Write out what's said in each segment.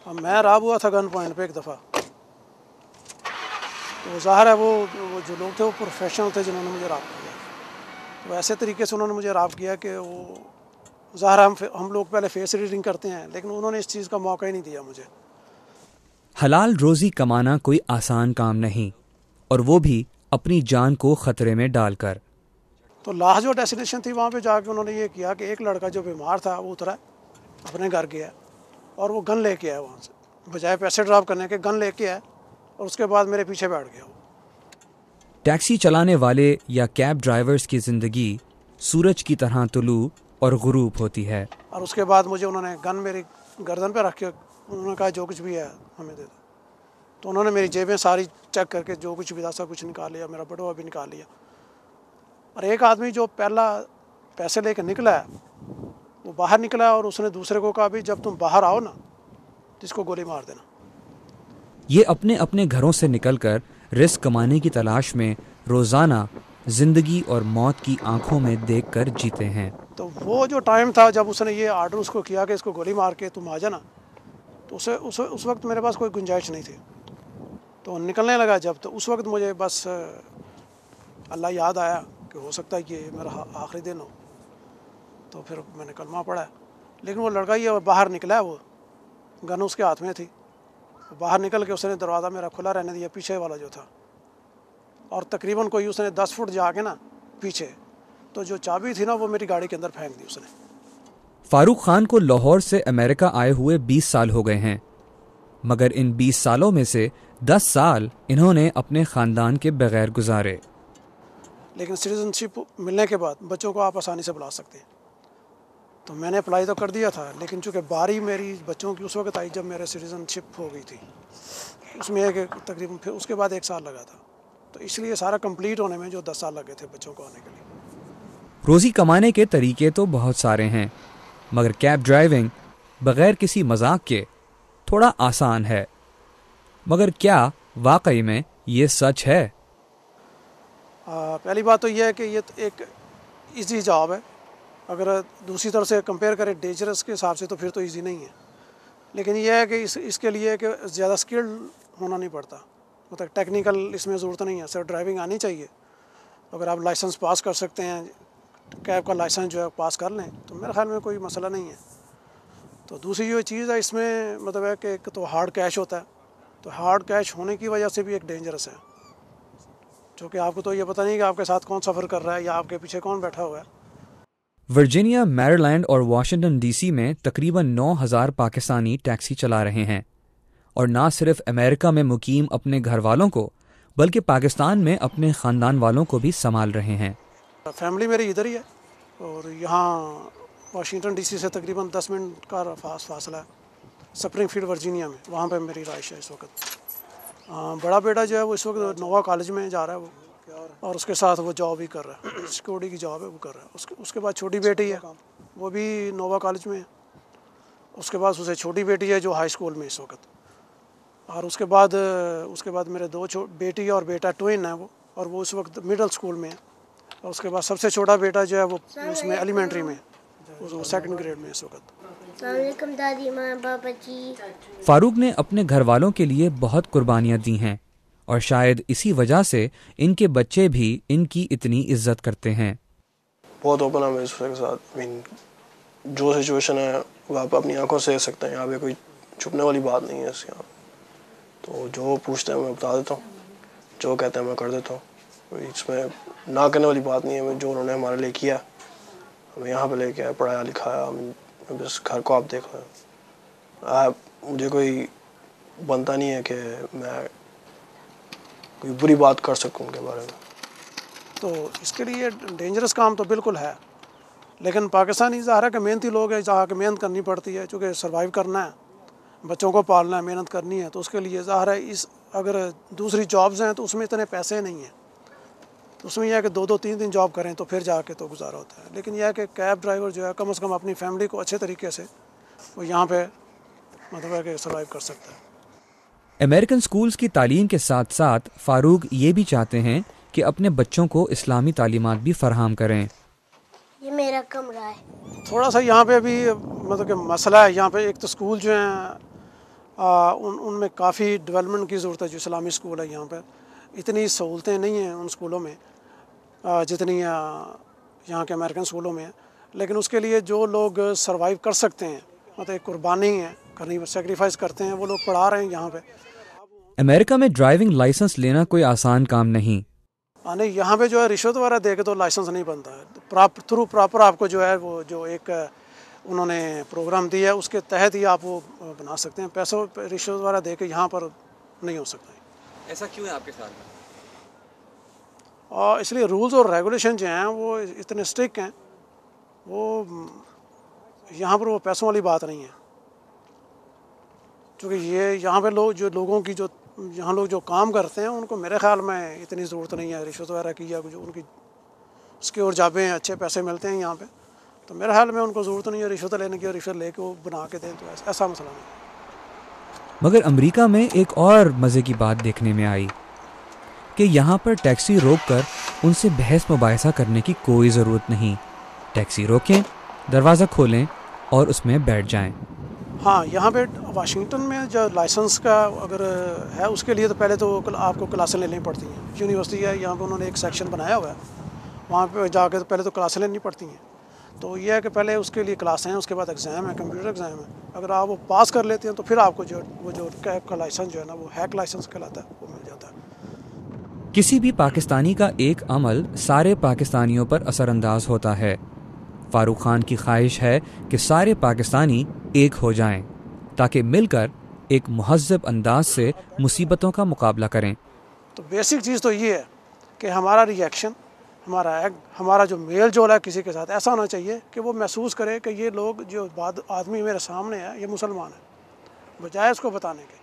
अब मैं राब हुआ था गन पॉइंट पे एक दफ़ा, तो ज़ाहिर है वो जो लोग थे वो प्रोफेशनल थे जिन्होंने मुझे राब किया। तो ऐसे तरीके से उन्होंने मुझे राब किया कि वो ज़ाहिर हम लोग पहले फेस रीडिंग करते हैं, लेकिन उन्होंने इस चीज़ का मौका ही नहीं दिया मुझे। हलाल रोज़ी कमाना कोई आसान काम नहीं, और वो भी अपनी जान को ख़तरे में डालकर। तो लास्ट जो डेस्टिनेशन थी वहाँ पे जाके उन्होंने ये किया कि एक लड़का जो बीमार था वो उतरा, अपने घर गया और वो गन लेके आया वहाँ से, बजाय पैसे ड्रॉप करने के गन लेके आया और उसके बाद मेरे पीछे बैठ गया वो। टैक्सी चलाने वाले या कैब ड्राइवर्स की ज़िंदगी सूरज की तरह तुलू और गुरूब होती है। और उसके बाद मुझे उन्होंने गन मेरी गर्दन पे रख के उन्होंने कहा जो कुछ भी है हमें दे दो। तो उन्होंने मेरी जेबें सारी चेक करके जो कुछ भी था सब कुछ निकाल लिया, मेरा बटुआ भी निकाल लिया। और एक आदमी जो पहला पैसे लेके निकला है वो बाहर निकला और उसने दूसरे को कहा भी जब तुम बाहर आओ ना तो इसको गोली मार देना। ये अपने अपने घरों से निकलकर रिस्क कमाने की तलाश में रोज़ाना जिंदगी और मौत की आंखों में देखकर जीते हैं। तो वो जो टाइम था जब उसने ये आर्डर उसको किया कि इसको गोली मार के तुम आ जाना, तो उस वक्त मेरे पास कोई गुंजाइश नहीं थी। तो निकलने लगा जब, तो उस वक्त मुझे बस अल्लाह याद आया कि हो सकता है कि मेरा आखिरी दिन हो। तो फिर मैंने कलमा पढ़ा, लेकिन वो लड़का ये बाहर निकला है, वो गन उसके हाथ में थी। बाहर निकल के उसने दरवाज़ा मेरा खुला रहने दिया, पीछे वाला जो था, और तकरीबन कोई उसने 10 फुट जाके ना पीछे, तो जो चाबी थी ना वो मेरी गाड़ी के अंदर फेंक दी उसने। फारूक खान को लाहौर से अमेरिका आए हुए 20 साल हो गए हैं, मगर इन 20 सालों में से 10 साल इन्होंने अपने ख़ानदान के बगैर गुजारे। लेकिन सिटीजनशिप मिलने के बाद बच्चों को आप आसानी से बुला सकते हैं। तो मैंने अप्लाई तो कर दिया था, लेकिन चूँकि बारी मेरी बच्चों की उस वक्त आई जब मेरे सिटीजनशिप हो गई थी, उसमें एक तकरीबन फिर उसके बाद 1 साल लगा था। तो इसलिए सारा कंप्लीट होने में जो 10 साल लगे थे बच्चों को आने के लिए। रोज़ी कमाने के तरीके तो बहुत सारे हैं, मगर कैब ड्राइविंग बगैर किसी मजाक के थोड़ा आसान है। मगर क्या वाकई में ये सच है? पहली बात तो यह है कि ये एक इजी जॉब है। अगर दूसरी तरफ से कंपेयर करें डेंजरस के हिसाब से तो फिर तो इजी नहीं है। लेकिन यह है कि इसके लिए कि ज़्यादा स्किल्ड होना नहीं पड़ता, मतलब टेक्निकल इसमें ज़रूरत नहीं है, सिर्फ ड्राइविंग आनी चाहिए। अगर आप लाइसेंस पास कर सकते हैं, कैब का लाइसेंस जो है पास कर लें, तो मेरे ख्याल में कोई मसला नहीं है। तो दूसरी जो चीज़ है इसमें मतलब है कि एक तो हार्ड कैश होता है, तो हार्ड कैश होने की वजह से भी एक डेंजरस है, क्योंकि आपको तो ये पता नहीं कि आपके साथ कौन सफ़र कर रहा है या आपके पीछे कौन बैठा हुआ है। वर्जीनिया, मैरीलैंड और वाशिंगटन डीसी में तकरीबन 9,000 पाकिस्तानी टैक्सी चला रहे हैं, और ना सिर्फ अमेरिका में मुकीम अपने घर वालों को बल्कि पाकिस्तान में अपने ख़ानदान वालों को भी संभाल रहे हैं। फैमिली मेरी इधर ही है और यहाँ वाशिंगटन डीसी से तकरीबन 10 मिनट का फासला है, स्प्रिंगफील्ड वर्जीनिया में, वहाँ पे मेरी राइश है इस वक्त। बड़ा बेटा जो है वो इस वक्त नोवा कॉलेज में जा रहा है वो, और उसके साथ वो जॉब भी कर रहा है, सिक्योरिटी की जॉब है वो कर रहा है। उसके बाद छोटी बेटी है, वो भी नोवा कॉलेज में है। उसके बाद उसे छोटी बेटी है जो हाई स्कूल में इस वक्त। और उसके बाद मेरे 2 बेटी और बेटा ट्विन है वो, और वो इस वक्त मिडिल स्कूल में है। और उसके बाद सबसे छोटा बेटा जो है वो उसमें एलिमेंट्री में, वो 2nd ग्रेड में इस वक्त। दादी माँ बाबा जी। फारूक ने अपने घर वालों के लिए बहुत कुर्बानियां दी हैं, और शायद इसी वजह से इनके बच्चे भी इनकी इतनी इज्जत करते हैं। बहुत ओपन है मेरे के साथ। जो सिचुएशन है वो आप अपनी आंखों से देख सकते हैं, यहाँ पे कोई छुपने वाली बात नहीं है इसके यहाँ। तो जो पूछते हैं मैं बता देता हूँ, जो कहते हैं मैं कर देता हूँ। इसमें ना करने वाली बात नहीं है। जो उन्होंने हमारे लिए किया, हमें यहाँ पे लेके आया, पढ़ाया लिखाया, हम बस घर को आप देख रहे हैं। मुझे कोई बनता नहीं है कि मैं कोई बुरी बात कर सकूं उनके बारे में। तो इसके लिए डेंजरस काम तो बिल्कुल है, लेकिन पाकिस्तानी ज़ाहिर है कि मेहनती लोग हैं, जहाँ के मेहनत करनी पड़ती है, चूँकि सर्वाइव करना है, बच्चों को पालना है, मेहनत करनी है। तो उसके लिए ज़ाहिर है अगर दूसरी जॉब्स हैं तो उसमें इतने पैसे नहीं हैं, तो उसमें यह है कि 2-2 3-3 जॉब करें तो फिर जाके तो गुजारा होता है। लेकिन यह है कि कैब ड्राइवर जो है कम से कम अपनी फैमिली को अच्छे तरीके से वो यहाँ पे मतलब है कि सर्वाइव कर सकता है। अमेरिकन स्कूल्स की तालीम के साथ साथ फारूक ये भी चाहते हैं कि अपने बच्चों को इस्लामी तालीमात भी फराहम करें। ये मेरा कमरा है। थोड़ा सा यहाँ पे अभी मतलब कि मसला है। यहाँ पे एक तो स्कूल जो हैं उनमें काफ़ी डेवलपमेंट की ज़रूरत है। जो इस्लामी स्कूल है यहाँ पर इतनी सहूलतें नहीं हैं उन स्कूलों में जितनी यहाँ के अमेरिकन स्कूलों में है। लेकिन उसके लिए जो लोग सरवाइव कर सकते हैं, मतलब एक कुर्बानी है करनी, सेक्रीफाइस करते हैं, वो लोग पढ़ा रहे हैं यहाँ पे। अमेरिका में ड्राइविंग लाइसेंस लेना कोई आसान काम नहीं। नहीं, यहाँ पे जो है रिश्वत वगैरह दे के तो लाइसेंस नहीं बनता है। प्रॉपर आपको जो है वो जो एक उन्होंने प्रोग्राम दिया है उसके तहत ही आप वो बना सकते हैं। पैसों रिश्वत वगैरह दे के यहाँ पर नहीं हो सकता। ऐसा क्यों है आपके साथ में? और इसलिए रूल्स और रेगुलेशन जो हैं वो इतने स्ट्रिक्ट हैं, वो यहाँ पर वो पैसों वाली बात नहीं है। क्योंकि ये यहाँ पे लोगों की जो यहाँ लोग जो काम करते हैं उनको मेरे ख्याल में इतनी ज़रूरत नहीं है रिश्वत वगैरह की, या जो उनकी सिक्योर जॉबें हैं, अच्छे पैसे मिलते हैं यहाँ पे, तो मेरे ख्याल में उनको ज़रूरत नहीं है रिश्वत लेने की, और रिश्वत लेके वो बना के दें, तो ऐसा मसला नहीं। मगर अमेरिका में एक और मज़े की बात देखने में आई कि यहाँ पर टैक्सी रोककर उनसे बहस मुबाहिसा करने की कोई ज़रूरत नहीं। टैक्सी रोकें, दरवाज़ा खोलें और उसमें बैठ जाएं। हाँ, यहाँ पे वाशिंगटन में जो लाइसेंस का अगर है उसके लिए तो पहले तो आपको क्लासें लेनी पड़ती हैं। यूनिवर्सिटी है यहाँ पे, उन्होंने एक सेक्शन बनाया हुआ है, वहाँ पे जाके तो पहले तो क्लासें लेनी पड़ती हैं। तो ये है कि पहले उसके लिए क्लासें हैं, उसके बाद एग्ज़ाम है, कंप्यूटर एग्ज़ाम है। अगर आप वो पास कर लेते हैं तो फिर आपको जो कैब का लाइसेंस जो है ना वो हैक लाइसेंस कहलाता है, वो मिल जाता है। किसी भी पाकिस्तानी का एक अमल सारे पाकिस्तानियों पर असरअंदाज होता है। फारूक खान की ख्वाहिश है कि सारे पाकिस्तानी एक हो जाएं ताकि मिलकर एक मुहज़्ज़ब अंदाज से मुसीबतों का मुकाबला करें। तो बेसिक चीज़ तो ये है कि हमारा रिएक्शन, हमारा एक्ट, हमारा जो मेल जोल है किसी के साथ ऐसा होना चाहिए कि वो महसूस करे कि ये लोग जो आदमी मेरे सामने है ये मुसलमान है, बजाय उसको बताने के।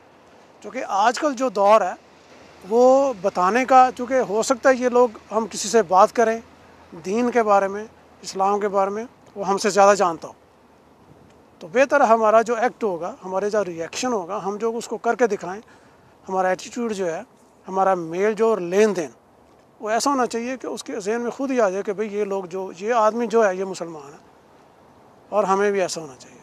क्योंकि आजकल जो दौर है वो बताने का, चूँकि हो सकता है ये लोग, हम किसी से बात करें दीन के बारे में, इस्लाम के बारे में, वो हमसे ज़्यादा जानता हो, तो बेहतर हमारा जो एक्ट होगा, हमारे जो रिएक्शन होगा, हम जो उसको करके दिखाएं, हमारा एटीट्यूड जो है, हमारा मेल जो और लेन देन, वो ऐसा होना चाहिए कि उसके जहन में खुद ही आ जाए कि भाई ये लोग जो ये आदमी जो है ये मुसलमान है, और हमें भी ऐसा होना चाहिए।